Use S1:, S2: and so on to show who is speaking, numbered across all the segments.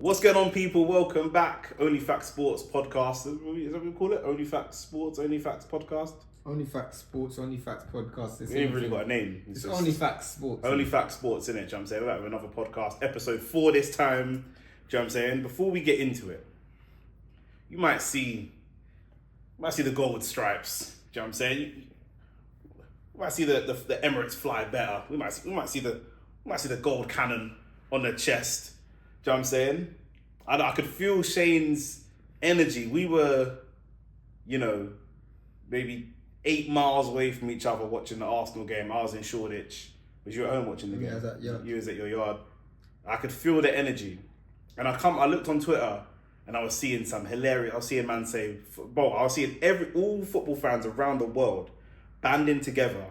S1: What's going on, people? Welcome back. OnlyFacts Sports Podcast. Is that what we call it? OnlyFacts Sports, OnlyFacts Podcast?
S2: OnlyFacts Sports, OnlyFacts Podcast.
S1: It ain't really got a name.
S2: It's OnlyFacts Sports.
S1: OnlyFacts Sports, innit? Do you know what I'm saying? We're back with another podcast, episode 4 this time. Do you know what I'm saying? Before we get into it, you might see the gold stripes. Do you know what I'm saying? You might see the Emirates fly better. We might see the gold cannon on the chest. Do you know what I'm saying? I could feel Shane's energy. We were, maybe 8 miles away from each other watching the Arsenal game. I was in Shoreditch. Was you at home watching the game?
S2: Yeah.
S1: You was at your yard. I could feel the energy. And I looked on Twitter and I was seeing some hilarious. I was seeing man say, I was seeing all football fans around the world banding together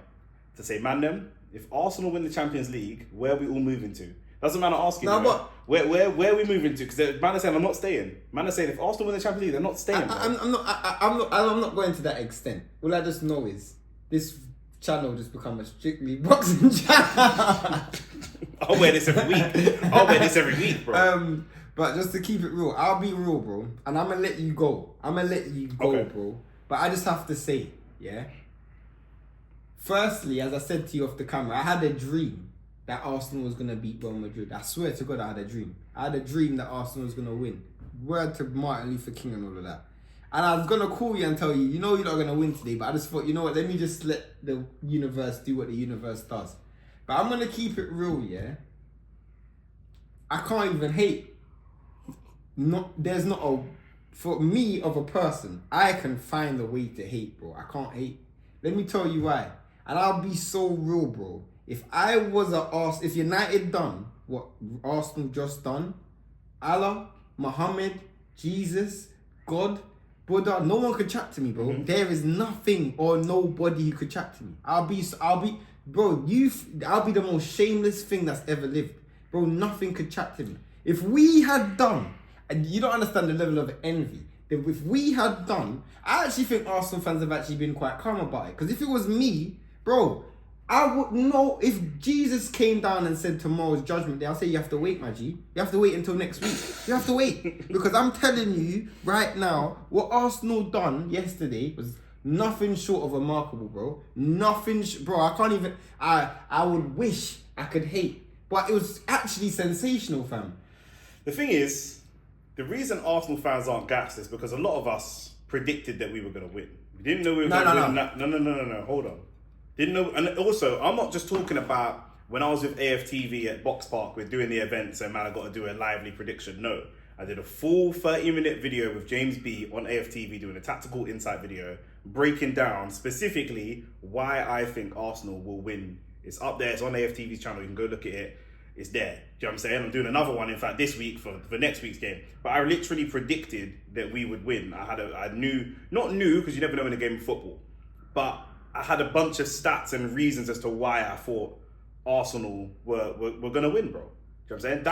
S1: to say, man, them, if Arsenal win the Champions League, where are we all moving to? That's the man I'm asking.
S2: No, but
S1: where are we moving to? Because man is saying I'm not staying. Man is saying if Arsenal win the Champions League, they're not staying.
S2: I'm not going to that extent. All I just know is this channel just become a strictly boxing channel.
S1: I'll wear this every week, bro.
S2: But just to keep it real, I'll be real, bro, and I'm gonna let you go.
S1: Okay.
S2: Bro. But I just have to say, yeah. Firstly, as I said to you off the camera, I had a dream that Arsenal was going to beat Real Madrid. I swear to God, I had a dream. I had a dream that Arsenal was going to win. Word to Martin Luther King and all of that. And I was going to call you and tell you, you're not going to win today, but I just thought, you know what, let me just let the universe do what the universe does. But I'm going to keep it real, yeah? I can't even hate. For me, of a person, I can find a way to hate, bro. I can't hate. Let me tell you why. And I'll be so real, bro. If I was if United done what Arsenal just done, Allah, Muhammad, Jesus, God, Buddha, no one could chat to me, bro. Mm-hmm. There is nothing or nobody who could chat to me. I'll be, bro, I'll be the most shameless thing that's ever lived. Bro, nothing could chat to me. If we had done, and you don't understand the level of envy, if we had done, I actually think Arsenal fans have actually been quite calm about it. Because if it was me, bro, I would know if Jesus came down and said tomorrow's judgment day, I'll say you have to wait, my G. You have to wait until next week. You have to wait. Because I'm telling you right now, what Arsenal done yesterday was nothing short of remarkable, bro. Bro, I can't even, I would wish I could hate. But it was actually sensational, fam.
S1: The thing is, the reason Arsenal fans aren't gassed is because a lot of us predicted that we were going to win. We didn't know we were going to win. No, hold on. Didn't know, and also, I'm not just talking about when I was with AFTV at Box Park, we're doing the events and man, I got to do a lively prediction. No, I did a full 30-minute video with James B on AFTV doing a tactical insight video, breaking down specifically why I think Arsenal will win. It's up there, it's on AFTV's channel, you can go look at it. It's there. Do you know what I'm saying? I'm doing another one, in fact, this week for next week's game. But I literally predicted that we would win. I knew, not knew, because you never know in a game of football, but I had a bunch of stats and reasons as to why I thought Arsenal were going to win, bro. Do you know what I'm saying?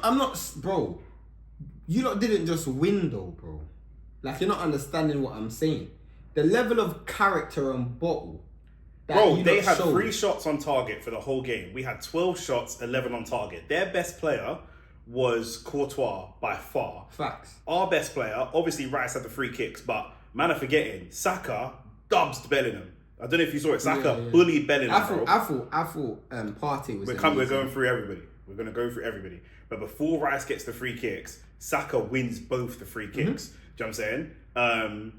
S2: I'm not, bro. You lot didn't just win though, bro. Like, you're not understanding what I'm saying. The level of character and bottle.
S1: Bro, they had 3 shots on target for the whole game. We had 12 shots, 11 on target. Their best player was Courtois by far.
S2: Facts.
S1: Our best player, obviously Rice had the free kicks, but man, I'm forgetting, Saka dubs Bellingham. I don't know if you saw it. Saka bullied Bellingham.
S2: I thought Partey was.
S1: We're going through everybody. We're going to go through everybody. But before Rice gets the free kicks, Saka wins both the free kicks. Mm-hmm. Do you know what I'm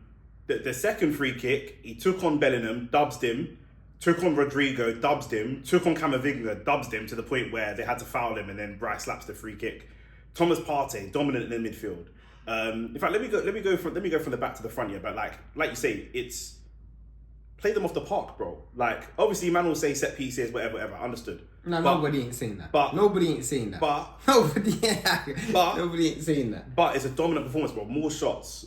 S1: saying? The second free kick, he took on Bellingham, dubs him. Took on Rodrigo, dubs him. Took on Camavinga, dubs him to the point where they had to foul him, and then Rice slaps the free kick. Thomas Partey, dominant in the midfield. In fact, let me go from the back to the front here. But like you say, it's play them off the park, bro. Like, obviously, man will say set pieces, whatever. Understood.
S2: No, nobody ain't saying that. Nobody ain't saying that. Nobody ain't saying that.
S1: But it's a dominant performance, bro. More shots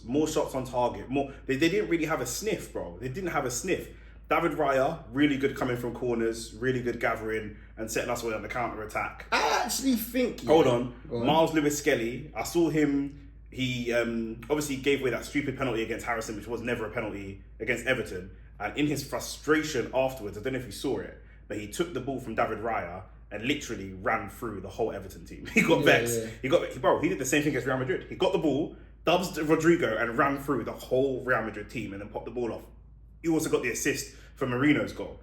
S1: on target. They didn't really have a sniff, bro. They didn't have a sniff. David Raya, really good coming from corners, really good gathering and setting us away on the counter-attack.
S2: I actually think...
S1: Hold on. Miles Lewis-Skelly, I saw him, he obviously gave away that stupid penalty against Harrison, which was never a penalty, against Everton. And in his frustration afterwards, I don't know if you saw it, but he took the ball from David Raya and literally ran through the whole Everton team. He got vexed. Yeah. He did the same thing as Real Madrid. He got the ball, dubs Rodrigo, and ran through the whole Real Madrid team and then popped the ball off. He also got the assist for Marino's goal.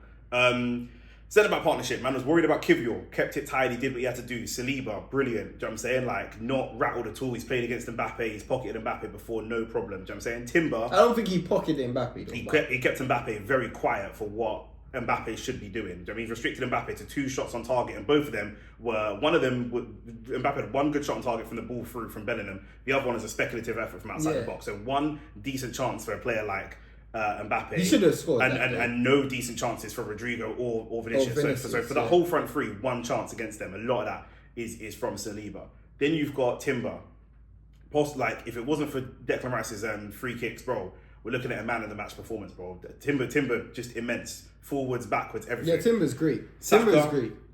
S1: Centre-back partnership, man was worried about Kivior, kept it tight, he did what he had to do. Saliba, brilliant, do you know what I'm saying? Like, not rattled at all. He's played against Mbappe, he's pocketed Mbappe before, no problem, do you know what I'm saying? Timber...
S2: I don't think he pocketed Mbappe, though.
S1: He kept Mbappe very quiet for what Mbappe should be doing. Do you know what I mean? He's restricted Mbappe to 2 shots on target, and both of them were... Mbappe had 1 good shot on target from the ball through from Bellingham. The other one is a speculative effort from outside the box. So 1 decent chance for a player like... Mbappe.
S2: He should have scored
S1: and no decent chances for Rodrigo or Vinícius. So for the whole front 3, 1 chance against them. A lot of that is from Saliba. Then you've got Timber. Like, if it wasn't for Declan Rice's free kicks, bro, we're looking at a man of the match performance, bro. Timber just immense. Forwards, backwards, everything.
S2: Yeah, Timber's great.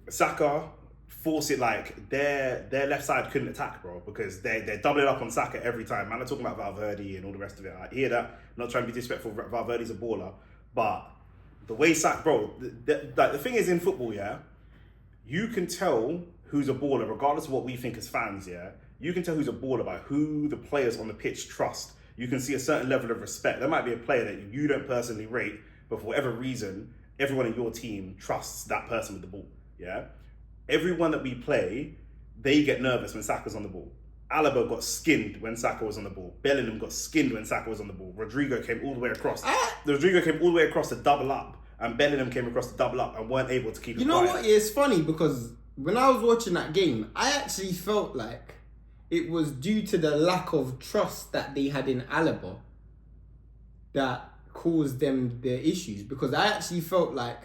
S1: Saka force it, like their left side couldn't attack, bro, because they're doubling up on Saka every time. Man, I'm talking about Valverde and all the rest of it. I hear that. I'm not trying to be disrespectful. Valverde's a baller, but the way Saka, bro, the thing is in football, yeah, you can tell who's a baller regardless of what we think as fans, yeah. You can tell who's a baller by who the players on the pitch trust. You can see a certain level of respect. There might be a player that you don't personally rate, but for whatever reason, everyone in your team trusts that person with the ball, yeah. Everyone that we play, they get nervous when Saka's on the ball. Alaba got skinned when Saka was on the ball. Bellingham got skinned when Saka was on the ball. Rodrigo came all the way across. Rodrigo came all the way across to double up, and Bellingham came across to double up and weren't able to keep it quiet.
S2: You know what? It's funny because when I was watching that game, I actually felt like it was due to the lack of trust that they had in Alaba that caused them their issues. Because I actually felt like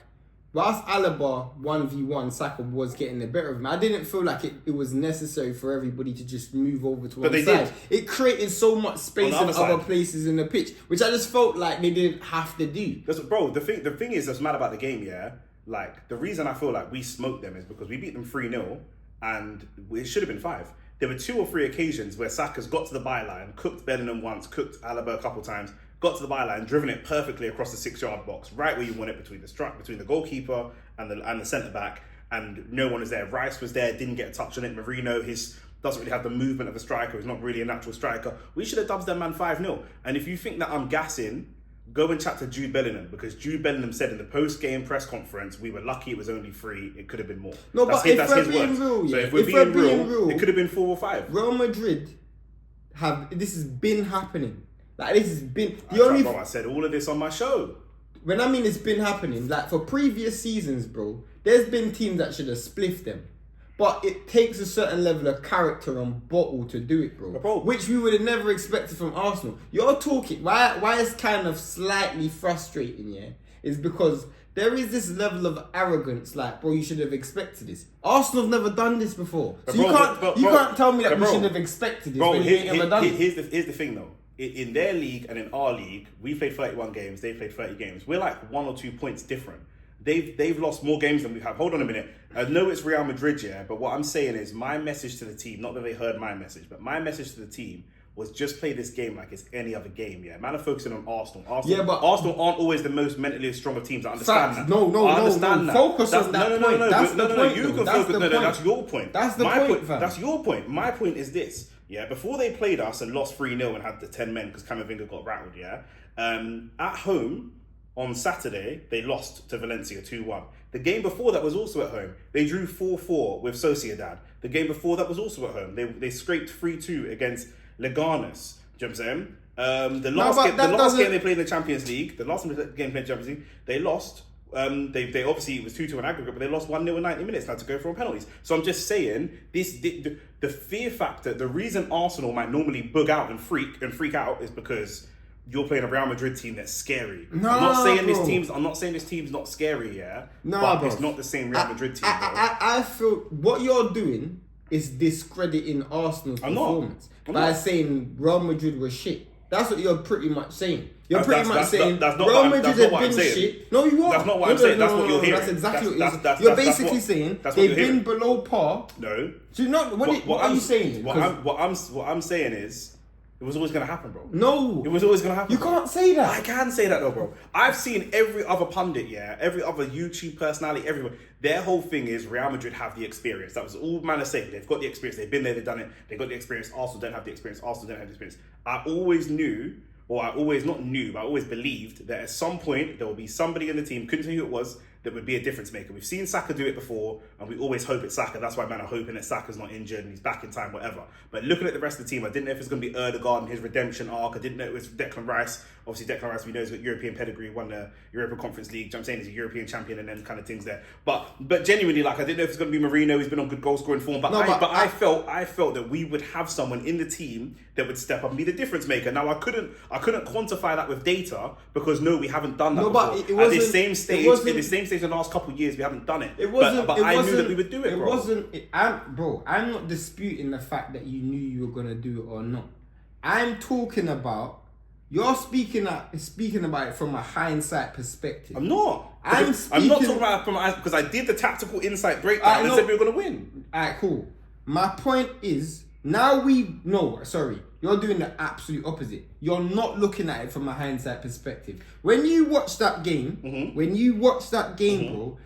S2: whilst Alaba 1v1, Saka was getting the better of him, I didn't feel like it was necessary for everybody to just move over to one side. It created so much space in other places in the pitch, which I just felt like they didn't have to do.
S1: Bro, the thing is that's mad about the game, yeah? Like, the reason I feel like we smoked them is because we beat them 3-0, and it should have been 5. There were 2 or 3 occasions where Saka's got to the byline, cooked Bellingham once, cooked Alaba a couple times, got to the byline, driven it perfectly across the 6-yard box, right where you want it, between the goalkeeper and the centre back, and no one is there. Rice was there, didn't get a touch on it. Marino, doesn't really have the movement of a striker. He's not really a natural striker. We should have dubbed that man 5-0. And if you think that I'm gassing, go and chat to Jude Bellingham, because Jude Bellingham said in the post-game press conference, we were lucky it was only 3. It could have been more.
S2: No, but if we're being real,
S1: so if we're being real, it could have been 4 or 5.
S2: Real Madrid this has been happening. Like, this has been
S1: I said all of this on my show.
S2: When I mean it's been happening, like for previous seasons, bro, there's been teams that should have spliffed them. But it takes a certain level of character and bottle to do it, bro. Which we would have never expected from Arsenal. You're talking, why it's kind of slightly frustrating, yeah, is because there is this level of arrogance, like, bro, you should have expected this. Arsenal have never done this before. So you can't tell me that we should have expected this when you ain't ever done it.
S1: Here's the thing, though. In their league and in our league, we played 31 games, they played 30 games. We're like 1 or 2 points different. They've lost more games than we have. Hold on a minute. I know it's Real Madrid, yeah, but what I'm saying is my message to the team, not that they heard my message, but my message to the team was just play this game like it's any other game, yeah. Man are focusing on Arsenal. Arsenal aren't always the most mentally stronger teams. I understand that.
S2: No. Focus on that point.
S1: No. You can focus. No, that's your point.
S2: That's the point, fam.
S1: That's your point. My point is this. Yeah, before they played us and lost 3-0 and had the 10 men because Camavinga got rattled, yeah. At home, on Saturday, they lost to Valencia 2-1. The game before that was also at home. They drew 4-4 with Sociedad. The game before that was also at home. They scraped 3-2 against Leganes. Do you know what I'm saying? The last game they played in the Champions League, they lost. They obviously, it was 2-2 on aggregate, but they lost 1-0 in 90 minutes, had to go for penalties. So I'm just saying, the fear factor, the reason Arsenal might normally bug out and freak out is because you're playing a Real Madrid team that's scary. I'm not saying this team's not scary, yeah. But it's not the same Real Madrid team.
S2: I feel what you're doing is discrediting Arsenal's performance by saying Real Madrid was shit. That's what you're pretty much saying. You're pretty much saying Real Madrid have been shit. No, you are.
S1: That's not what I'm saying. That's what you're hearing.
S2: That's exactly what you're basically saying. They've been below par.
S1: No.
S2: So what are you saying?
S1: What I'm saying is, It was always going to happen, bro.
S2: No.
S1: It was always going to happen.
S2: You can't say that.
S1: I can say that though, bro. I've seen every other pundit, every other YouTube personality, everyone. Their whole thing is Real Madrid have the experience. That was all man are saying. They've got the experience. They've been there. They've done it. They've got the experience. Arsenal don't have the experience. Arsenal don't have the experience. I always knew, or I always not knew, but I always believed that at some point there will be somebody in the team, couldn't tell you who it was, that would be a difference maker. We've seen Saka do it before, and we always hope it's Saka. That's why man are hoping that Saka's not injured and he's back in time, whatever. But looking at the rest of the team, I didn't know if it's going to be Ødegaard and his redemption arc. I didn't know it was Declan Rice. Obviously, Declan Rice, we know he's got European pedigree, won the Europa Conference League. You know what I'm saying? He's a European champion and then kind of things there. But genuinely, like, I didn't know if it's going to be Marino. He's been on good goal scoring form. I felt that we would have someone in the team that would step up and be the difference maker. Now, I couldn't quantify that with data because we haven't done that before. But at this same stage, in the last couple of years, we haven't done it. But I knew that we would do it, bro.
S2: I'm not disputing the fact that you knew you were gonna do it or not. I'm talking about you're speaking about it from a hindsight perspective.
S1: I'm not. I'm not talking about it from because I did the tactical insight breakdown and said we were gonna win.
S2: Alright, cool. My point is now you're doing the absolute opposite. You're not looking at it from a hindsight perspective. When you watch that game, bro,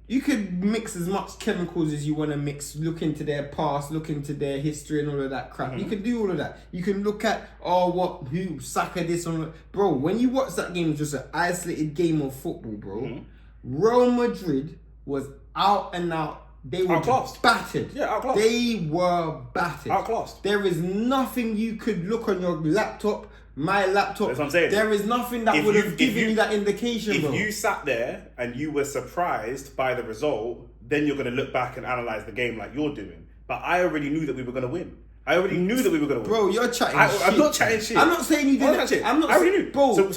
S2: you could mix as much chemicals as you want to mix, look into their past, look into their history and all of that crap. You can do all of that. You can look at, who, Saka this on. Bro, when you watch that game, it's just an isolated game of football, bro. Real Madrid was out and out. They were outclassed. Battered.
S1: Yeah, outclassed.
S2: They were battered.
S1: Outclassed.
S2: There is nothing you could look on your laptop, my laptop.
S1: That's what I'm saying.
S2: There is nothing that would have given you that indication, bro.
S1: If you sat there and you were surprised by the result, then you're going to look back and analyse the game like you're doing. But I already knew that we were going to win. I already knew that we were going to win.
S2: Bro, you're chatting shit.
S1: I'm not chatting shit.
S2: I'm not saying you didn't.
S1: I already knew.
S2: Bro,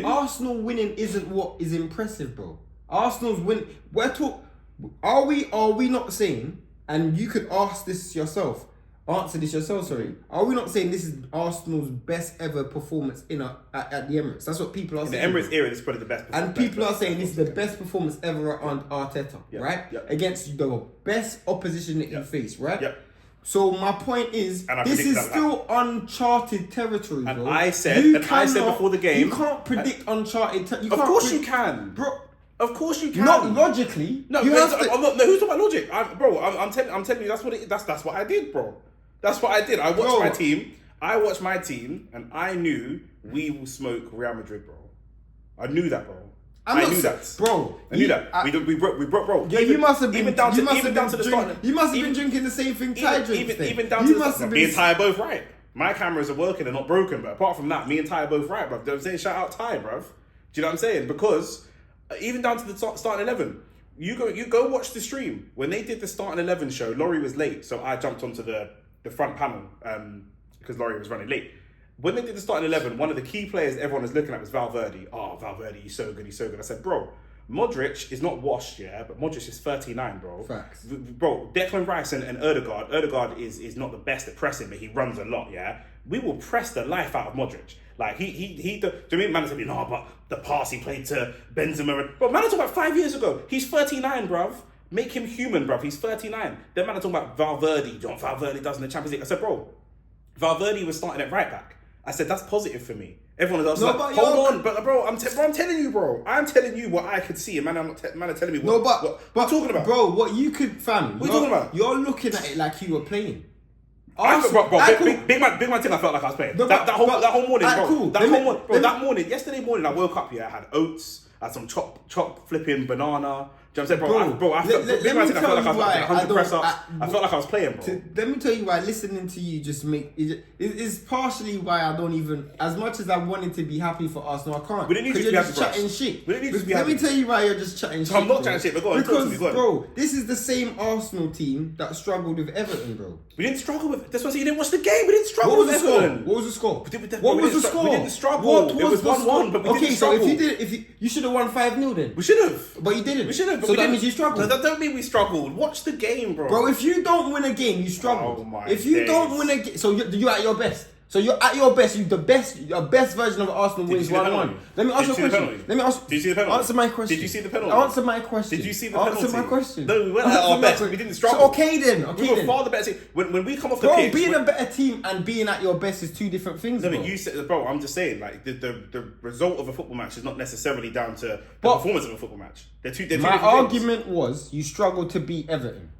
S1: Arsenal
S2: winning isn't what is impressive, bro. Arsenal's win. Are we not saying, and you could answer this yourself, sorry. Are we not saying this is Arsenal's best ever performance at the Emirates? That's what people are saying.
S1: In the Emirates era, this is probably the best performance.
S2: And people are saying this is the best performance ever on Arteta, right?
S1: Yep.
S2: Against the best opposition that you face, right?
S1: Yep.
S2: So my point is, this is still uncharted territory, bro.
S1: And I said before the game,
S2: you can't predict uncharted territory.
S1: Of course you can,
S2: bro.
S1: Of course you can.
S2: Not logically.
S1: No, who's talking about logic? I'm telling you, that's what I did, bro. That's what I did. I watched my team, and I knew we will smoke Real Madrid, bro. I knew that, bro. I knew that,
S2: bro.
S1: We broke, bro.
S2: Yeah, you must have been.
S1: Even down to the start.
S2: You must have been drinking the same thing Ty drinks.
S1: Even down to the start. Me and Ty are both right. My cameras are working and not broken, but apart from that, me and Ty are both right, bro. I'm saying shout out Ty, bro. Do you know what I'm saying? Because even down to the starting 11, you go watch the stream when they did the starting 11 show. Laurie was late, so I jumped onto the front panel because Laurie was running late. When they did the starting 11, one of the key players everyone was looking at was Valverde. Oh, Valverde, he's so good. I said, bro, Modrić is not washed, but Modrić is 39, bro.
S2: Facts.
S1: Bro, Declan Rice and Ødegaard. Ødegaard is not the best at pressing, but he runs a lot, We will press the life out of Modrić. Like, do you mean man is going to be, no, but the pass he played to Benzema. Bro, man, I talking about 5 years ago. He's 39, bruv. Make him human, bruv. He's 39. Then man, I talking about Valverde. John Valverde does in the Champions League. I said, bro, Valverde was starting at right back. I said, that's positive for me. Everyone else was like, hold on. But bro, I'm telling you, bro. I'm telling you what I could see. And man are telling me what I'm talking about.
S2: Bro, what you could, fam.
S1: What are you talking about?
S2: You're looking at it like you were playing.
S1: Big man thing, I felt like I was playing. That whole morning, bro. Cool. That morning, yesterday morning, I woke up, I had oats, I had some chop flipping banana. Do you know what I'm saying, bro? I felt like I was playing 100 press ups. I felt like I was playing, bro.
S2: Let me tell you why listening to you just is partially why I don't even, as much as I wanted to be happy for Arsenal, I can't.
S1: We didn't need to be happy for us.
S2: Chatting shit.
S1: Let
S2: me tell you why you're just chatting shit.
S1: I'm not chatting shit, but go on.
S2: Because, bro, this is the same Arsenal team that struggled with Everton, bro.
S1: We didn't struggle with. That's why I said you didn't watch the game. We didn't struggle with Everton.
S2: What was the score?
S1: We didn't struggle. It was 1-1, but we didn't struggle.
S2: Okay, so you should have won 5-0 then.
S1: We should have.
S2: But you didn't.
S1: We should have.
S2: So that means you struggled.
S1: That don't mean we struggled. Watch the game, bro.
S2: Bro, if you don't win a game, you struggle.
S1: Oh my
S2: if you don't win a game, so you're at your best. So you're at your best. Your best version of Arsenal wins 1-1. Let me ask you a question.
S1: Did you see the penalty?
S2: Answer my question.
S1: Did you see the penalty?
S2: Answer my question.
S1: Did you see the penalty?
S2: Answer my question.
S1: No, we weren't at our best. We didn't struggle.
S2: So okay then.
S1: We were far the better team. When we come off the pitch,
S2: being a better team and being at your best is two different things.
S1: No,
S2: bro.
S1: but you said, bro. I'm just saying, like the result of a football match is not necessarily down to the performance of a football match. They're two
S2: my argument was you struggled to beat Everton.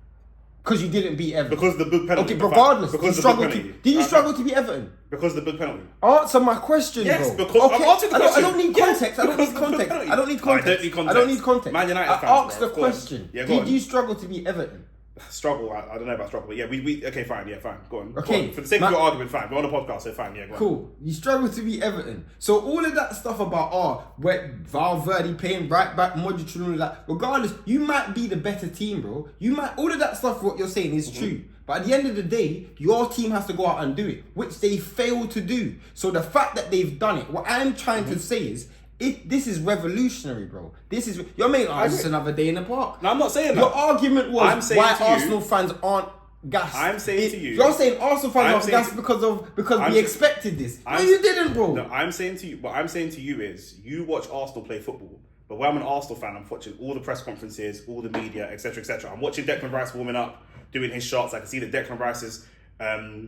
S2: Because you didn't beat Everton.
S1: Because of the big penalty.
S2: Okay, regardless.
S1: Because of the penalty.
S2: Did you struggle to beat Everton?
S1: Because of the big penalty.
S2: Answer my question,
S1: yes,
S2: bro.
S1: Because I'm answering the question.
S2: I don't need context. I don't need context. I don't need context.
S1: Man United fans,
S2: I asked the question.
S1: Yeah,
S2: did you struggle to beat Everton?
S1: Struggle, I don't know about struggle, but yeah, we okay, fine, go on.
S2: Okay.
S1: Go on. For the sake of your argument, fine. We're on a podcast, so fine, yeah, go on.
S2: Cool. You struggle to beat Everton. So all of that stuff about Valverde playing right back, Modrić and all that, regardless, you might be the better team, bro. All of that stuff, what you're saying is true. But at the end of the day, your team has to go out and do it, which they failed to do. So the fact that they've done it, what I'm trying to say is, this is revolutionary, bro. You're making it's just another day in the park.
S1: No, I'm not saying that.
S2: Your argument was why Arsenal fans aren't gassed.
S1: I'm saying to you.
S2: You're saying Arsenal fans aren't gassed because we expected this. No, you didn't, bro.
S1: No, I'm saying to you. What I'm saying to you is, you watch Arsenal play football. But when I'm an Arsenal fan, I'm watching all the press conferences, all the media, etc., etc. I'm watching Declan Rice warming up, doing his shots. I can see that Declan Rice has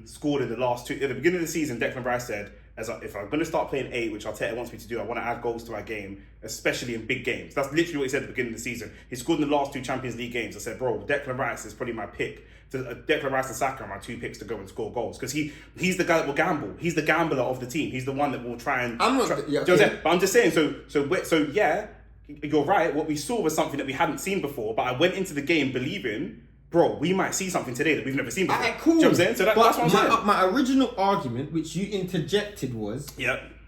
S1: scored in the last two. At the beginning of the season, Declan Rice said, if I'm going to start playing 8, which Arteta wants me to do, I want to add goals to my game, especially in big games. That's literally what he said at the beginning of the season. He scored in the last 2 Champions League games. I said, bro, Declan Rice is probably my pick. Declan Rice and Saka are my 2 picks to go and score goals. Because he's the guy that will gamble. He's the gambler of the team. He's the one that will try and...
S2: I'm not...
S1: do you know what I'm saying? But I'm just saying, so yeah, you're right. What we saw was something that we hadn't seen before, but I went into the game believing... Bro, we might see something today that we've never seen before.
S2: Cool.
S1: Do you know what I'm saying? So that's what I'm saying.
S2: My original argument, which you interjected, was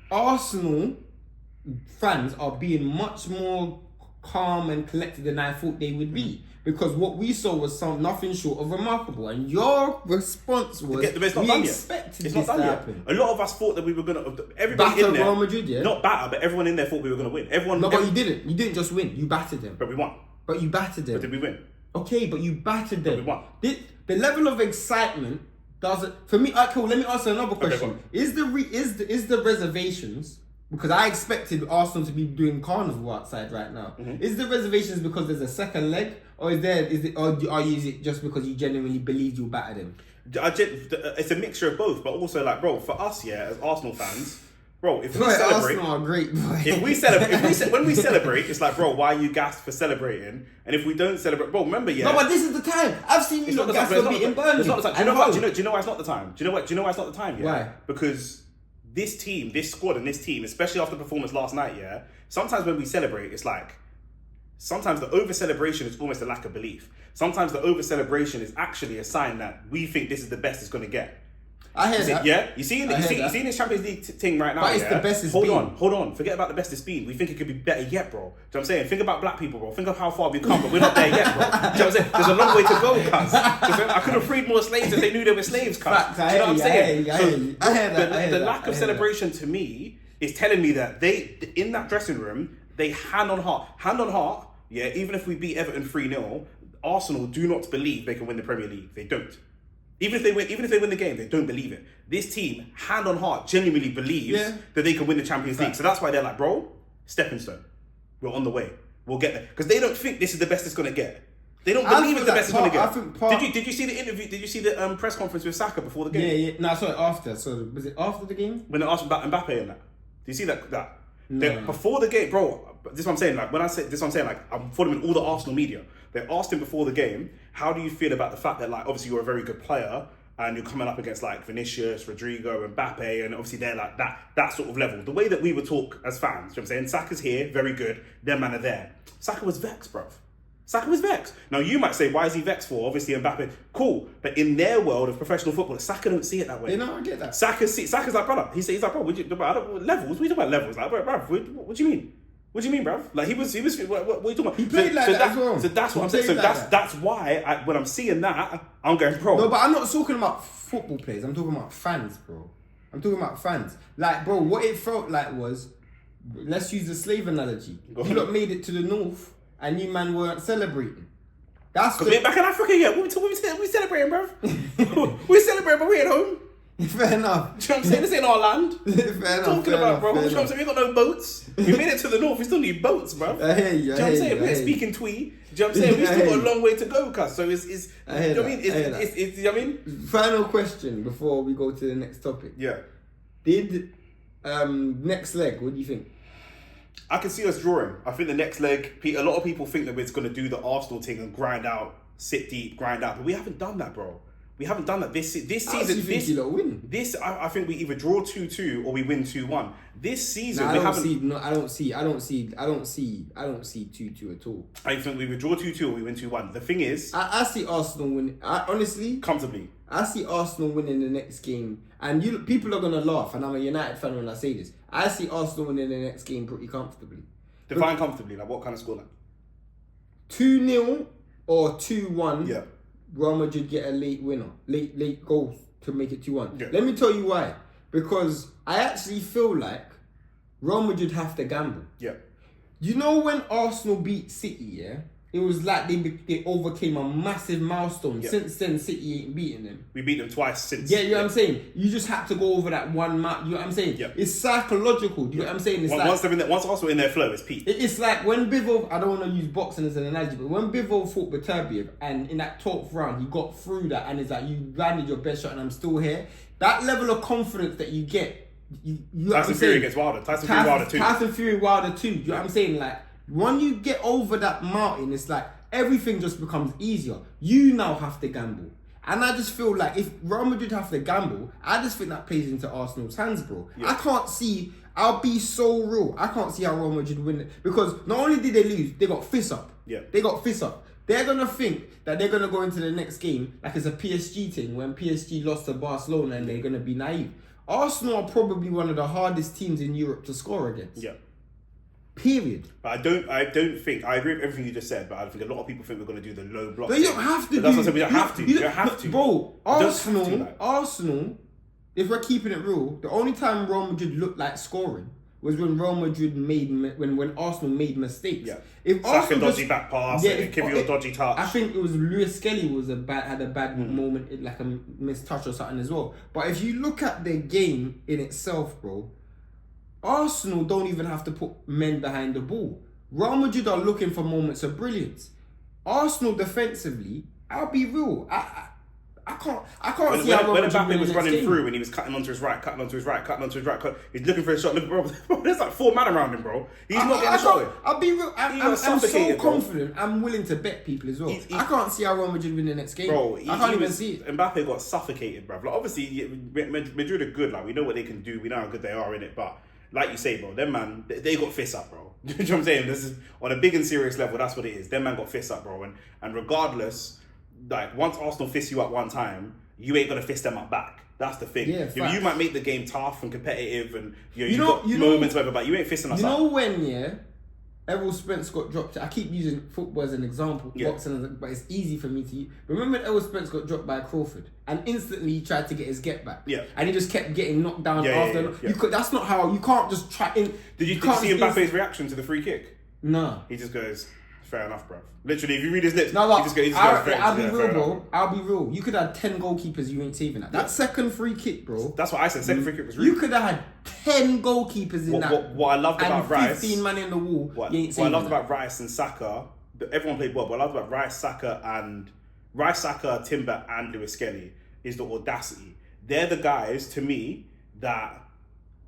S2: Arsenal fans are being much more calm and collected than I thought they would be. Because what we saw was nothing short of remarkable. And your response was, we expected this to happen.
S1: A lot of us thought that we were going to... Everybody
S2: batter
S1: in there...
S2: Real Madrid, yeah?
S1: Not batter, but everyone in there thought we were going to win.
S2: But you didn't. You didn't just win. You battered them.
S1: But we won.
S2: But you battered them.
S1: But did we win?
S2: Okay, but you battered them.
S1: But we won.
S2: The level of excitement doesn't... For me, cool, let me ask you another question.
S1: Okay,
S2: is the reservations... Because I expected Arsenal to be doing carnival outside right now. Mm-hmm. Is the reservations because there's a second leg? Or is it just because you genuinely believe you'll batter them?
S1: It's a mixture of both, but also like, bro, for us, as Arsenal fans... Bro, if we celebrate,
S2: Arsenal are great, boy.
S1: When we celebrate, it's like, bro, why are you gassed for celebrating? And if we don't celebrate, bro, remember,
S2: No, but this is the time. I've seen you look gassed for beating Burnley.
S1: It's not the time. Do you know why it's not the time? Do you know why it's not the time? Yeah.
S2: Why?
S1: Because this team, this squad, and this team, especially after the performance last night, sometimes when we celebrate, it's like, sometimes the over celebration is almost a lack of belief. Sometimes the over celebration is actually a sign that we think this is the best it's going to get.
S2: I hear that.
S1: Yeah, you see this Champions League thing right now.
S2: But it's the best it's been.
S1: Hold on. Forget about the best it's been. We think it could be better yet, bro. Do you know what I'm saying? Think about black people, bro. Think of how far we've come, but we're not there yet, bro. Do you know what I'm saying? There's a long way to go, cuz. I could have freed more slaves if they knew they were slaves, cuz. Do you know what I'm saying?
S2: I hear that.
S1: The lack of celebration to me is telling me that they, in that dressing room, they hand on heart, even if we beat Everton 3-0, Arsenal do not believe they can win the Premier League. They don't. Even if they win the game, they don't believe it. This team, hand on heart, genuinely believes that they can win the Champions League. So that's why they're like, bro, stepping stone. We're on the way. We'll get there. Because they don't think this is the best it's going to get. They don't believe it's the best it's going to get. Did you see the interview? Did you see the press conference with Saka before the game?
S2: Yeah. No, I saw it after. So was it after the game?
S1: When they asked about Mbappe and that. Do you see that?
S2: No.
S1: Before the game, bro, this is what I'm saying. Like, when I say this, is what I'm saying. Like, I'm following all the Arsenal media. They asked him before the game, how do you feel about the fact that, like, obviously you're a very good player and you're coming up against, like, Vinícius, Rodrigo, and Mbappe, and obviously they're like that sort of level. The way that we would talk as fans, you know what I'm saying? Saka's here, very good. Their man are there. Saka was vexed, bruv. Saka was vexed. Now, you might say, why is he vexed for? Obviously, Mbappe, cool. But in their world of professional football, Saka don't see it that way.
S2: You know, I get that.
S1: Saka's like, brother. He's like, bro, levels? We talk about levels. Like, bruv, what do you mean? What do you mean, bruv? Like, he was. What are you talking about?
S2: He played that as well.
S1: So that's what I'm saying. So that's why when I'm seeing that, I'm going, bro.
S2: No, but I'm not talking about football players. I'm talking about fans, bro. I'm talking about fans. Like, bro, what it felt like was, let's use the slave analogy. You lot made it to the north, and you man weren't celebrating. That's
S1: because we're back in Africa, yeah. We celebrating, bruv. We celebrating, but we at home.
S2: Fair enough.
S1: Do you know what I'm saying? This ain't our land.
S2: Fair enough.
S1: Talking about, bro. You know what I'm saying? We got no boats. We made it to the north. We still need boats, bro.
S2: I hear you.
S1: Do you know what I'm saying? We're speaking twee. Do you know what I'm saying? We still got a long way to go, cuz. So it's you know what I mean? It's you know what I mean?
S2: Final question before we go to the next topic.
S1: Yeah.
S2: Did next leg, what do you think?
S1: I can see us drawing. I think the next leg, a lot of people think that we're going to do the Arsenal thing and grind out, sit deep, grind out. But we haven't done that, bro. We haven't done that this season.
S2: I think you'll win.
S1: I think we either draw 2-2 or we win 2-1. This season,
S2: I don't see 2-2 at all.
S1: I think we would draw 2-2 or we win 2-1. The thing is,
S2: I see Arsenal win. Honestly,
S1: comfortably.
S2: I see Arsenal winning the next game, and people are gonna laugh. And I'm a United fan when I say this. I see Arsenal winning the next game pretty comfortably.
S1: Define comfortably. Like what kind of scoreline?
S2: 2-0 or 2-1.
S1: Yeah.
S2: Real Madrid get a late winner, late goal to make it 2-1.
S1: Yeah.
S2: Let me tell you why. Because I actually feel like Real Madrid have to gamble.
S1: Yeah.
S2: You know when Arsenal beat City, yeah? It was like they overcame a massive milestone. Yeah. Since then, City ain't beating them.
S1: We beat them twice since.
S2: Yeah, you know what I'm saying? You just had to go over that one mark. You know what I'm saying? Yeah. It's psychological. You know what I'm saying? It's
S1: once Arsenal in their flow, it's peak.
S2: It's like when Bivol, I don't want to use boxing as an analogy, but when Bivol fought Beterbiev and in that 12th round, he got through that and it's like, you landed your best shot and I'm still here. That level of confidence that you get,
S1: Tyson Fury gets Wilder. Tyson
S2: Fury Wilder too. You know what I'm saying? Like, when you get over that mountain, it's like everything just becomes easier. You now have to gamble. And I just feel like if Real Madrid have to gamble, I just think that plays into Arsenal's hands, bro. Yeah. I'll be so real. I can't see how Real Madrid win it. Because not only did they lose, they got fists up.
S1: Yeah.
S2: They got fists up. They're going to think that they're going to go into the next game like it's a PSG thing when PSG lost to Barcelona and they're going to be naive. Arsenal are probably one of the hardest teams in Europe to score against.
S1: Yeah.
S2: Period.
S1: But I don't think I agree with everything you just said, but I think a lot of people think we're going to do the low block.
S2: But you don't have to.
S1: That's what I said. We don't have to. You don't have to,
S2: bro. Arsenal. If we're keeping it real, the only time Real Madrid looked like scoring was when Real Madrid when Arsenal made mistakes.
S1: Yeah.
S2: If
S1: Saka dodgy back pass, give you a dodgy touch.
S2: I think it was Luis Skelly had a bad moment, like a missed touch or something as well. But if you look at the game in itself, bro. Arsenal don't even have to put men behind the ball. Real Madrid are looking for moments of brilliance. Arsenal defensively, I'll be real. I can't see how
S1: when Mbappe was running through and he was cutting onto his right, he's looking for a shot. Look, bro, there's like 4 men around him, bro. He's not getting a shot.
S2: I'll be real. I'm so confident. I'm willing to bet people as well. I can't see how Real Madrid win the next game. Bro, I can't even see it.
S1: Mbappe got suffocated, bro. Like, obviously, Madrid are good. Like, we know what they can do. We know how good they are in it, but. Like you say, bro, them man, they got fists up, bro. Do you know what I'm saying? This is on a big and serious level. That's what it is. Them man got fists up, bro. And regardless, like once Arsenal fists you up one time, you ain't gonna fist them up back. That's the thing.
S2: Yeah,
S1: you might make the game tough and competitive, and you got moments, whatever, but you ain't fisting us up.
S2: You know when, Errol Spence got dropped. I keep using football as an example, boxing, but it's easy for me to use. Remember when Errol Spence got dropped by Crawford and instantly he tried to get his get back?
S1: Yeah.
S2: And he just kept getting knocked down after. Yeah. That's not how, you can't just try in.
S1: Did you see Mbappe's reaction to the free kick?
S2: No.
S1: He just goes, fair enough, bro. Literally, if you read his lips,
S2: no,
S1: he just goes,
S2: I'll be real, bro. I'll be real. You could have 10 goalkeepers, you ain't saving that. That second free kick, bro.
S1: That's what I said. Second free kick was rude.
S2: You could have had 10 goalkeepers in that.
S1: What I loved about Rice.
S2: 15 man in the wall.
S1: What I loved about Rice and Saka, everyone played well, but I loved about Rice, Saka, Timber, and Luis Skelly is the audacity. They're the guys, to me, that.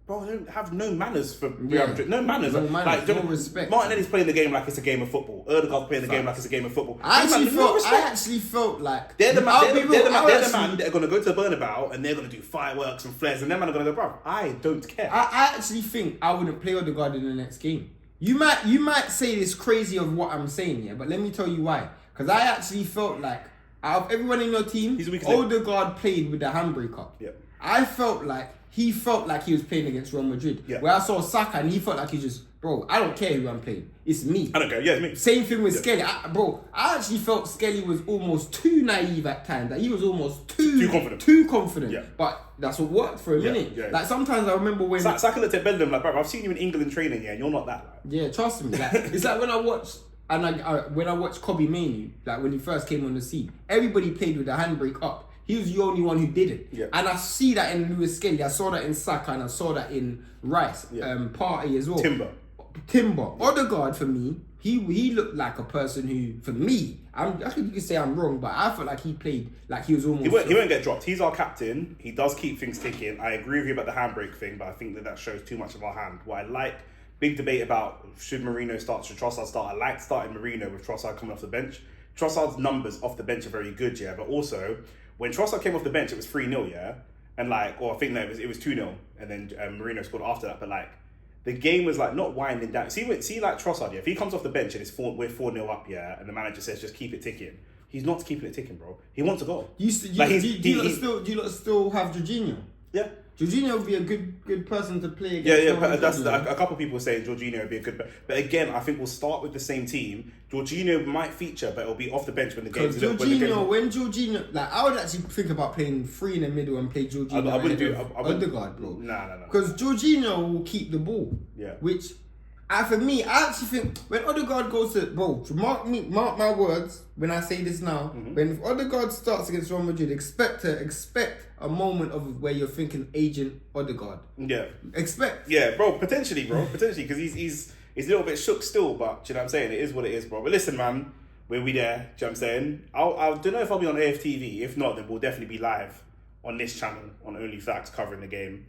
S1: Bro, they don't have no manners for Real Madrid. No manners.
S2: No respect.
S1: Martinelli's playing the game like it's a game of football. Erdegaard's playing the game like it's a game of football.
S2: I actually felt like
S1: they're the man that are going to go to the Bernabéu and they're going to do fireworks and flares, and them man are going to go, bro, I don't care.
S2: I actually think I wouldn't play Odegaard in the next game. You might say this crazy of what I'm saying, but let me tell you why. Because I actually felt like out of everyone in your team, Odegaard played with the handbrake up.
S1: Yeah.
S2: I felt like he was playing against Real Madrid.
S1: Yeah.
S2: Where I saw Saka and he felt like he just, bro, I don't care who I'm playing. It's me.
S1: I don't care. Yeah, it's me.
S2: Same thing with Skelly. I actually felt Skelly was almost too naive at times. Like he was almost too confident.
S1: Yeah.
S2: But that's what worked for a minute.
S1: Yeah.
S2: Like sometimes I remember when
S1: Saka looked at Bellingham like, bro, I've seen you in England training, and you're not that. Like.
S2: Yeah, trust me. Like, it's like when I watched. And when I watched Kobe Mainoo, like when he first came on the scene, everybody played with the handbrake up. He was the only one who did it.
S1: Yeah.
S2: And I see that in Lewis Skelly. I saw that in Saka, and I saw that in Rice. Partey as well. Timber. Odegaard, for me, he looked like a person who, for me, I think you could say I'm wrong, but I felt like he played like he was almost...
S1: He won't get dropped. He's our captain. He does keep things ticking. I agree with you about the handbrake thing, but I think that shows too much of our hand. What I like, big debate about should Mourinho start, should Trossard start. I like starting Mourinho with Trossard coming off the bench. Trossard's numbers off the bench are very good, yeah, but also, when Trossard came off the bench, it was 3-0, yeah? And like, or I think that it was 2-0, and then Mourinho scored after that, but like, the game was like not winding down. See like Trossard, yeah. If he comes off the bench and we're 4-0 up, yeah, and the manager says just keep it ticking, he's not keeping it ticking, bro. He wants to go.
S2: Do you lot still have Jorginho?
S1: Yeah.
S2: Jorginho would be a good person to play against.
S1: Yeah. But that's a couple of people saying Jorginho would be a good. But again, I think we'll start with the same team. Jorginho might feature, but it'll be off the bench when the game's
S2: when Jorginho, like I would actually think about playing 3 in the middle and play Jorginho.
S1: I wouldn't do
S2: Odegaard, bro.
S1: No.
S2: Because Jorginho will keep the ball.
S1: Yeah.
S2: Which, for me, I actually think when Odegaard goes to mark my words when I say this now. When Odegaard starts against Real Madrid, expect a moment of where you're thinking Agent Odegaard.
S1: Yeah.
S2: Yeah,
S1: bro. Potentially, because he's a little bit shook still, but do you know what I'm saying? It is what it is, bro. But listen, man, we'll be there. Do you know what I'm saying? I don't know if I'll be on AFTV. If not, then we'll definitely be live on this channel on OnlyFacts covering the game.